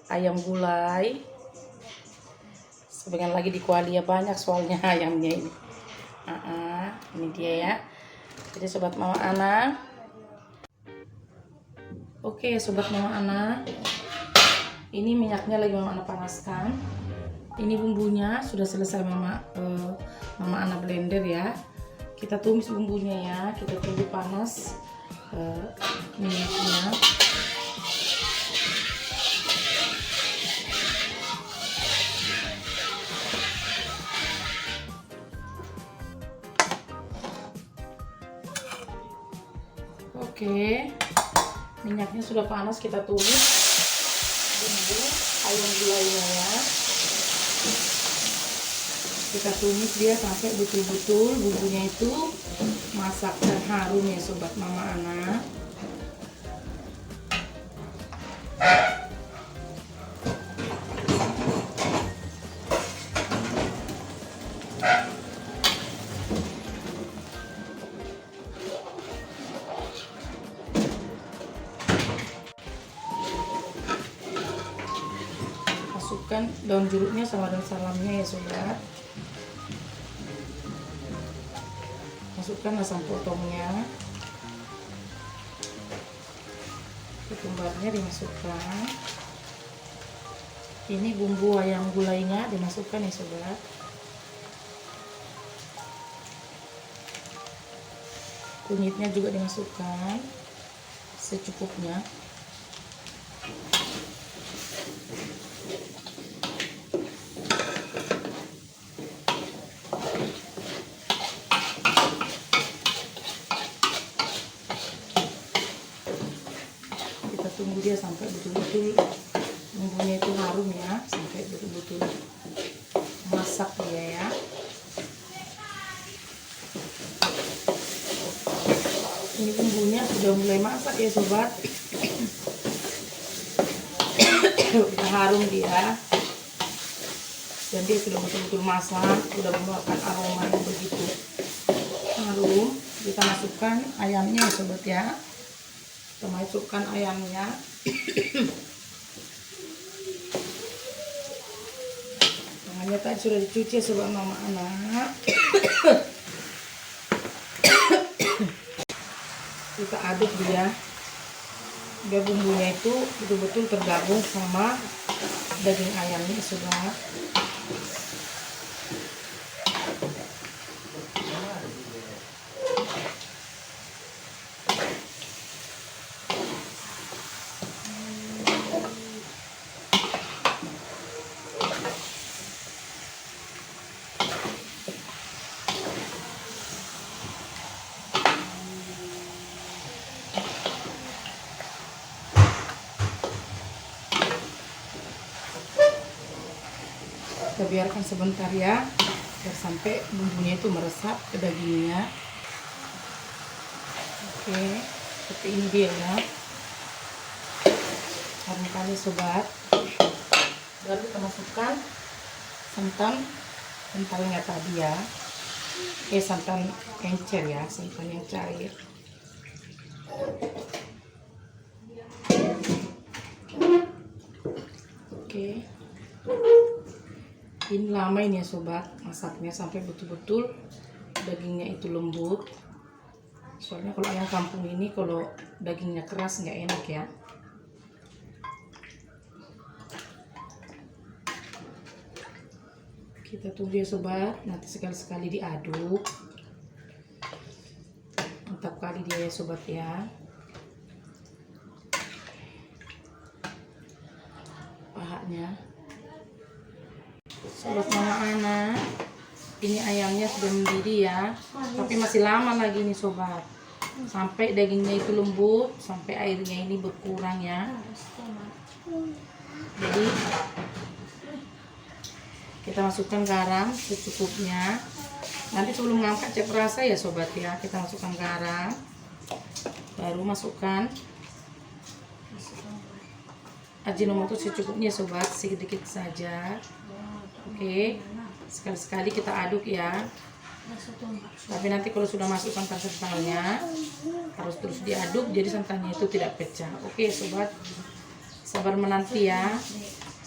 ayam gulai. Sebagian lagi di kuali ya, banyak soalnya ayamnya ini. Ini dia ya. Jadi sobat Mama Ana. Oke sobat Mama Ana. Ini minyaknya lagi Mama Ana panaskan. Ini bumbunya sudah selesai Mama Ana blender ya. Kita tumis bumbunya ya. Kita tunggu panas minyaknya. Oke, minyaknya sudah panas, kita tumis bumbu ayam gulainya ya. Kita tumis dia sampai betul-betul bumbunya itu masak dan harum ya sobat Mama Ana. Masukkan daun jeruknya sama daun salamnya ya sobat. Masukkan asam potongnya, ketumbarnya dimasukkan. Ini bumbu ayam gulainya dimasukkan ya sobat. Kunyitnya juga dimasukkan secukupnya. Tunggu dia sampai betul-betul bumbunya itu harum ya, sampai betul-betul masak dia ya. Ini bumbunya sudah mulai masak ya sobat. Udah harum dia, dan dia sudah betul-betul masak, sudah mengeluarkan aroma yang begitu harum. Kita masukkan ayamnya ya sobat ya. Kita masukkan ayamnya. Tangannya tadi sudah dicuci sobat Mama Ana. Kita aduk dia biar bumbunya itu betul-betul tergabung sama daging ayamnya sobat. Kita biarkan sebentar ya, biar sampai bumbunya itu meresap ke dagingnya. Oke, seperti ini dia ya. Harum kali sobat. Baru kita masukkan santan kentalnya tadi ya. Santan encer ya, santan yang cair. Oke. Ini lama ini ya sobat, masaknya sampai betul-betul dagingnya itu lembut. Soalnya kalau ayam kampung ini kalau dagingnya keras nggak enak ya. Kita tunggu ya sobat, nanti sekali-sekali diaduk. Mantap kali dia ya sobat ya. Pahanya. Sobat Mama Ana, ini ayamnya sudah mendidih ya, tapi masih lama lagi nih sobat, sampai dagingnya itu lembut, sampai airnya ini berkurang ya. Jadi kita masukkan garam secukupnya. Nanti sebelum ngangkat cek rasa ya sobat ya, kita masukkan garam, baru masukkan Ajinomoto secukupnya sobat, sedikit saja. Oke, sekali-sekali kita aduk ya. Tapi nanti kalau sudah masuk santan-santannya harus terus diaduk jadi santannya itu tidak pecah. Oke sobat, sabar menanti ya.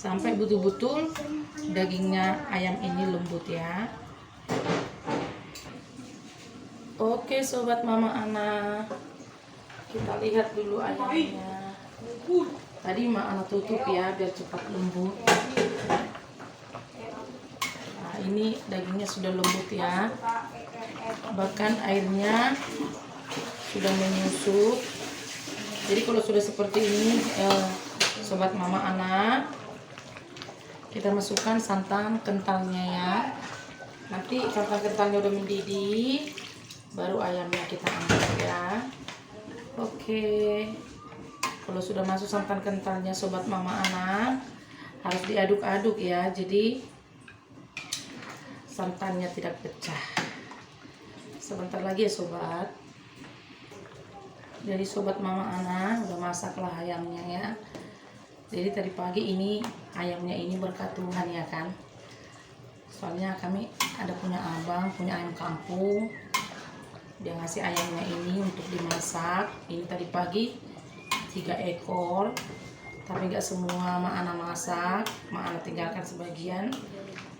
sampai betul-betul dagingnya ayam ini lembut ya. Oke sobat Mama Ana, kita lihat dulu ayamnya. Tadi Mama Ana tutup ya biar cepat lembut. Nah ini dagingnya sudah lembut ya, bahkan airnya sudah menyusut. Jadi kalau sudah seperti ini sobat Mama Ana, kita masukkan santan kentalnya ya. Nanti santan kentalnya udah mendidih, baru ayamnya kita angkat ya. Oke, kalau sudah masuk santan kentalnya sobat Mama Ana, harus diaduk-aduk ya, jadi santannya tidak pecah. Sebentar lagi ya sobat. Jadi sobat Mama Ana udah masaklah ayamnya ya. Jadi tadi pagi ini ayamnya ini berkat Tuhan ya kan. Soalnya kami ada punya abang, punya ayam kampung. Dia ngasih ayamnya ini untuk dimasak. Ini tadi pagi 3 ekor. Tapi gak semua Mak Ana masak. Mak Ana tinggalkan sebagian.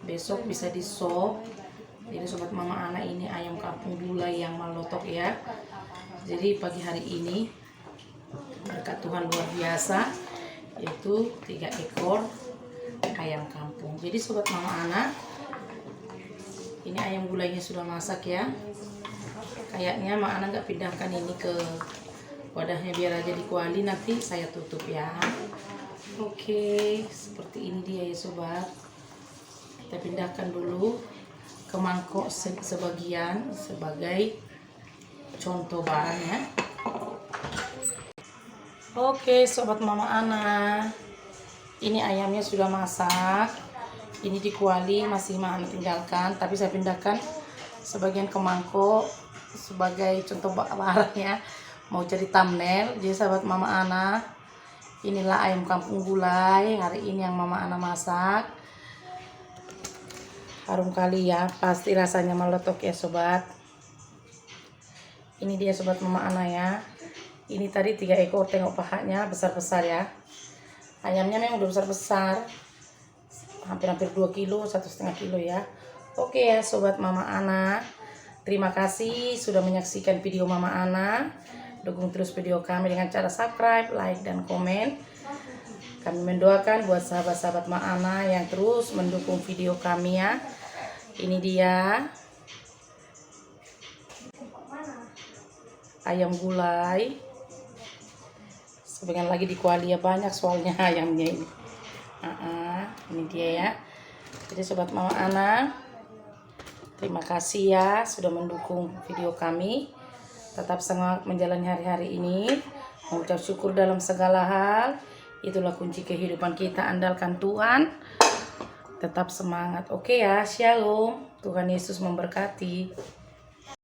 Besok bisa di-sop. Jadi sobat Mama Ana ini ayam kampung gulai yang malotok ya. Jadi pagi hari ini berkat Tuhan luar biasa, yaitu 3 ekor ayam kampung. Jadi sobat Mama Ana, ini ayam gulainya sudah masak ya. Kayaknya Mak Ana nggak pindahkan ini ke wadahnya biar aja di kuali, nanti saya tutup ya. Oke, seperti ini dia ya sobat. Kita pindahkan dulu ke mangkok sebagian sebagai contoh barang ya. Oke sobat Mama Ana, ini ayamnya sudah masak. Ini di kuali masih Mama Ana tinggalkan, tapi saya pindahkan sebagian ke mangkok sebagai contoh barang ya. Mau jadi thumbnail. Jadi sahabat Mama Ana, inilah ayam kampung gulai hari ini yang Mama Ana masak. Harum kali ya, pasti rasanya meletok ya sobat. Ini dia sobat Mama Ana ya. Ini tadi 3 ekor, tengok pahanya besar-besar ya. Ayamnya memang udah besar-besar, hampir-hampir 2 kilo, 1,5 kilo ya. Oke ya sobat Mama Ana, terima kasih sudah menyaksikan video Mama Ana. Dukung terus video kami dengan cara subscribe, like, dan komen. Kami mendoakan buat sahabat-sahabat Mama Ana yang terus mendukung video kami ya. Ini dia ayam gulai. Sebagian lagi di kuali ya, banyak soalnya ayamnya ini. Ini dia ya. Jadi sobat Mama Ana, terima kasih ya sudah mendukung video kami. Tetap semangat menjalani hari-hari ini. Mengucap syukur dalam segala hal. Itulah kunci kehidupan kita, andalkan Tuhan. Tetap semangat. Oke ya, shalom. Tuhan Yesus memberkati.